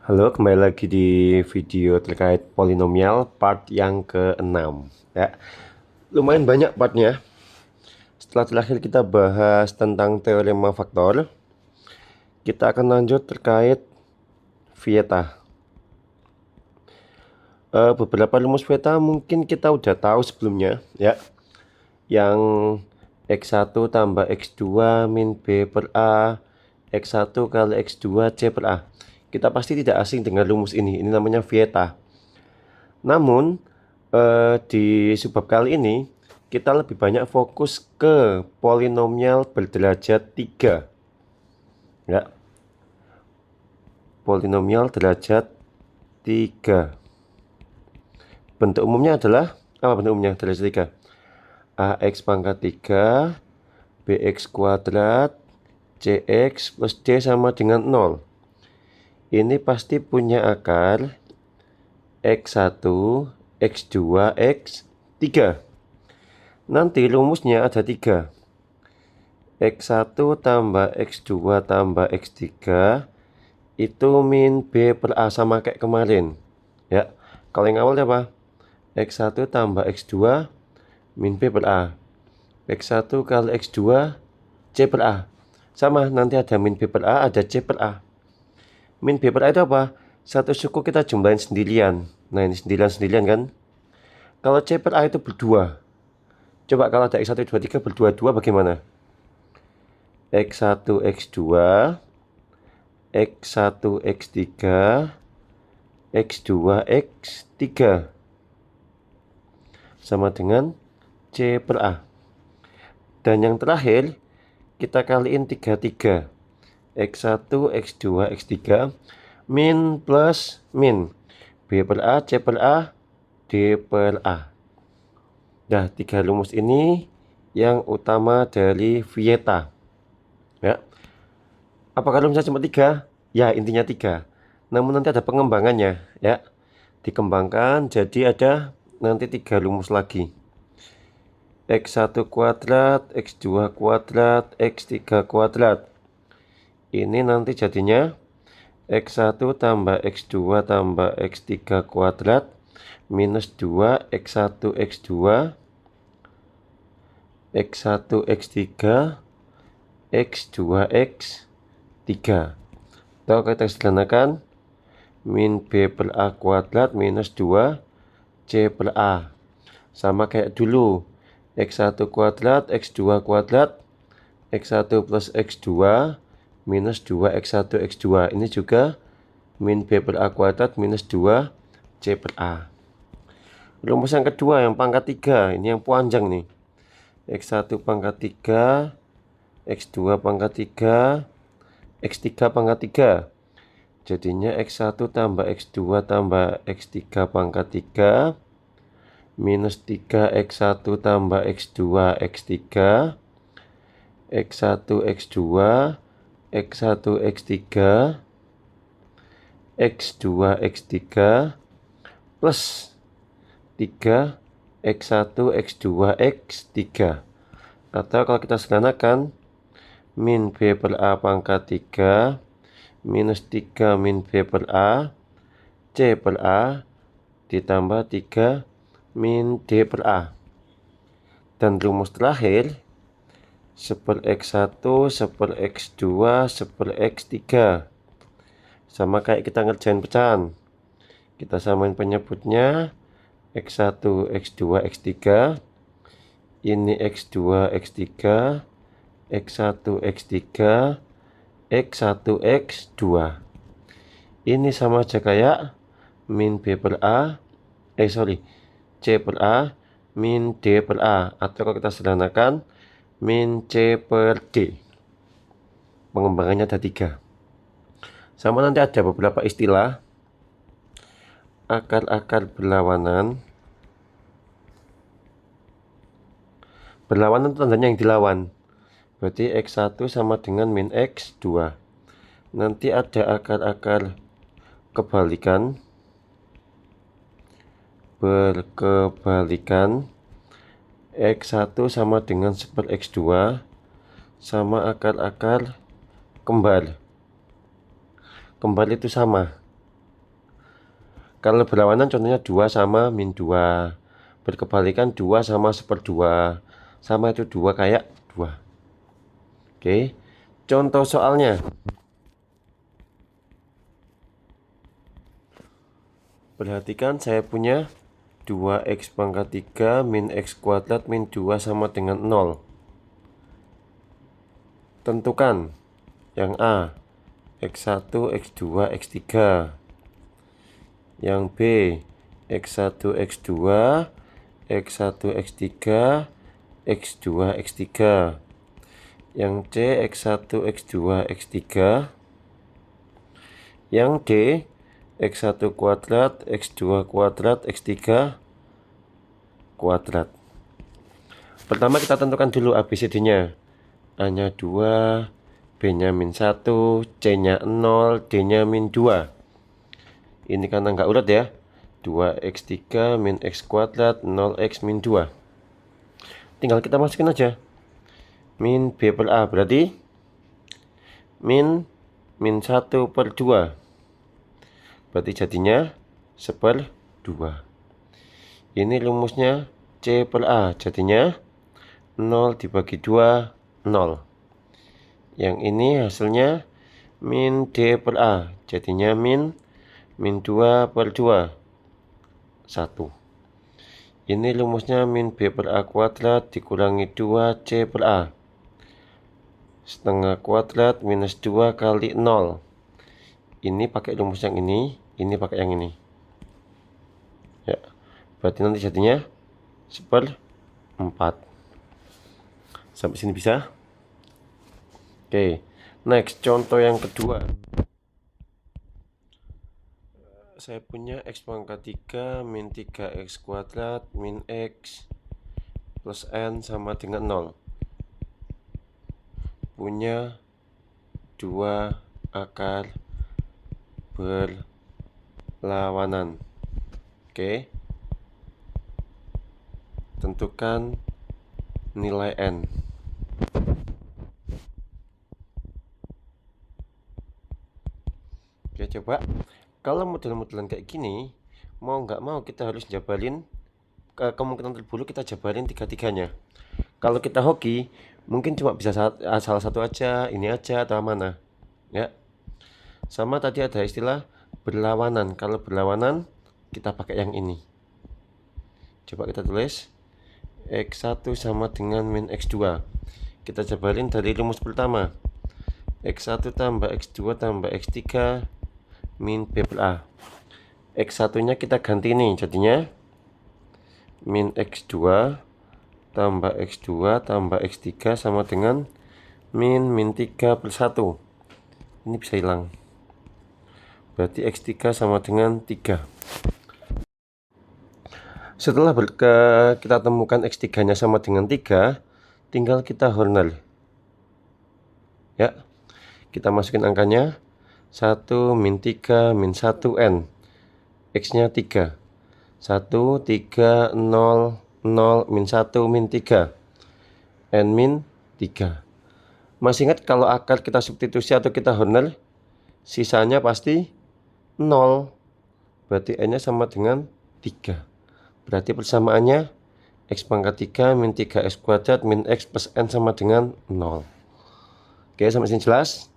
Halo, kembali lagi di video terkait polinomial part yang ke-6 ya. Lumayan banyak partnya. Setelah terakhir kita bahas tentang teorema faktor, kita akan lanjut terkait Vieta. Beberapa rumus Vieta mungkin kita udah tahu sebelumnya ya. Yang X1 tambah X2 min B per A, X1 kali X2 C per A. Kita pasti tidak asing dengan rumus ini namanya Vieta. Namun di subbab kali ini kita lebih banyak fokus ke polinomial berderajat 3 ya. Polinomial derajat 3. Bentuk umumnya adalah apa? Bentuk umumnya derajat 3. AX pangkat 3 BX kuadrat CX plus D sama dengan 0. Ini pasti punya akar X1 X2 X3. Nanti rumusnya ada 3. X1 tambah X2 tambah X3 itu min B per A, sama kayak kemarin ya. Kalau yang awal apa? X1 tambah X2 min B per A. X1 kali X2 C per A. Sama, nanti ada min B per A, ada C per A. Min B per A itu apa? Satu suku kita jumlahin sendirian. Nah, ini sendirian kan. Kalau C per A itu berdua. Coba kalau ada X1, 2, 3 berdua-dua bagaimana? X1, X2, X1, X3, X2, X3 sama dengan C per A. Dan yang terakhir kita kaliin 3, X1, X2, X3 min plus min B per A, C per A, D per A. Nah, 3 rumus ini yang utama dari Vieta ya. Apakah rumusnya cuma 3? Ya, intinya 3. Namun nanti ada pengembangannya ya. Dikembangkan jadi ada nanti 3 rumus lagi. X1 kuadrat, X2 kuadrat, X3 kuadrat. Ini nanti jadinya X1 tambah X2 tambah X3 kuadrat minus 2 X1 X2 X1 X3 X2 X3. Atau kita sederhanakan min B per A kuadrat minus 2 C per A. Sama kayak dulu, X1 kuadrat X2 kuadrat X1 plus X2 minus 2 X1 X2. Ini juga min B per A kuadrat minus 2 C per A. Rumus yang kedua yang pangkat 3, ini yang panjang nih. X1 pangkat 3 X2 pangkat 3 X3 pangkat 3. Jadinya X1 tambah X2 tambah X3 pangkat 3 minus 3 X1 tambah X2 X3 X1 X2 X1 X3 X2 X3 plus 3 X1 X2 X3. Atau kalau kita sederhanakan min B per A pangkat 3 minus 3 min B per A C per A ditambah 3 min D per A. Dan rumus terakhir 1 X1 1 X2 1 X3. Sama kayak kita ngerjain pecahan. Kita samain penyebutnya X1 X2 X3. Ini X2 X3 X1 X3 X1 X2. Ini sama aja kayak min B per A C per A min D per A. Atau kalau kita sederhanakan min C per D. Pengembangannya ada 3. Sama nanti ada beberapa istilah. Akar-akar berlawanan. Berlawanan itu tandanya yang dilawan. Berarti X1 sama dengan min X2. Nanti ada akar-akar kebalikan. Berkebalikan. X1 sama dengan 1 X2 sama akar-akar kembar. Kembar itu sama. Kalau berlawanan contohnya 2 sama min 2. Berkebalikan 2 sama 1/2. Sama itu 2 kayak 2. Oke. Contoh soalnya. Perhatikan saya punya 2x pangkat 3 min x kuadrat min 2 sama dengan 0. Tentukan yang A, x1, x2, x3. Yang B, x1, x2, x1, x3, x2, x3. Yang C, x1, x2, x3. Yang D, x1 kuadrat, x2 kuadrat, x3 kuadrat. Pertama kita tentukan dulu ABCD-nya. A-nya 2, B-nya min 1, C-nya 0, D-nya min 2. Ini karena nggak urut ya. 2x3 min x kuadrat 0x min 2. Tinggal kita masukin aja. Min B per A berarti min 1/2. Berarti jadinya 1/2. Ini rumusnya C per A. Jadinya 0 dibagi 2, 0. Yang ini hasilnya min D per A. Jadinya min 2/2, 1. Ini rumusnya min B per A kuadrat dikurangi 2C per A. Setengah kuadrat minus 2 kali 0. Ini pakai rumus yang ini pakai yang ini. Ya, berarti nanti jadinya 1/4. Sampai sini bisa? Oke, next contoh yang kedua. Saya punya x pangkat 3 min 3x kuadrat min x plus n sama dengan 0. Punya 2 akar berlawanan. Oke. Tentukan nilai n. Oke, coba. Kalau model-modelan kayak gini, mau nggak mau kita harus jabalin, kemungkinan terburuk kita jabalin tiga-tiganya. Kalau kita hoki, mungkin cuma bisa salah satu aja, ini aja atau mana. Ya. Sama tadi ada istilah berlawanan. Kalau berlawanan, kita pakai yang ini. Coba kita tulis. X1 sama dengan min X2. Kita jabalin dari rumus pertama. X1 tambah X2 tambah X3 min B per A. X1 nya kita ganti ini, jadinya min X2 tambah X2 tambah X3 sama dengan min 3/1. Ini bisa hilang, berarti X3 sama dengan 3. Setelah kita temukan X3 nya sama dengan 3, tinggal kita hornal ya. Kita masukin angkanya 1 min 3 min 1n. X nya 3. 1, 3, 0, 0, min 1, min 3. N min 3. Masih ingat kalau akar kita substitusi atau kita hornal, sisanya pasti 0. Berarti N nya sama dengan 3. Berarti persamaannya X pangkat 3 min 3x kuadrat min X plus N sama dengan 0. Oke, sampai sini jelas?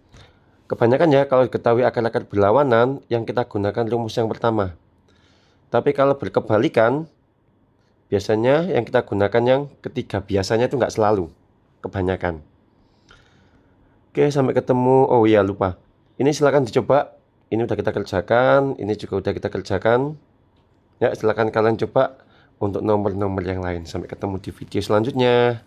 Kebanyakan ya kalau diketahui akar-akar berlawanan yang kita gunakan rumus yang pertama. Tapi kalau berkebalikan, biasanya yang kita gunakan yang ketiga. Biasanya itu nggak selalu, kebanyakan. Oke, sampai ketemu. Oh iya, lupa. Ini silakan dicoba. Ini udah kita kerjakan, ini juga udah kita kerjakan. Ya, silakan kalian coba untuk nomor-nomor yang lain. Sampai ketemu di video selanjutnya.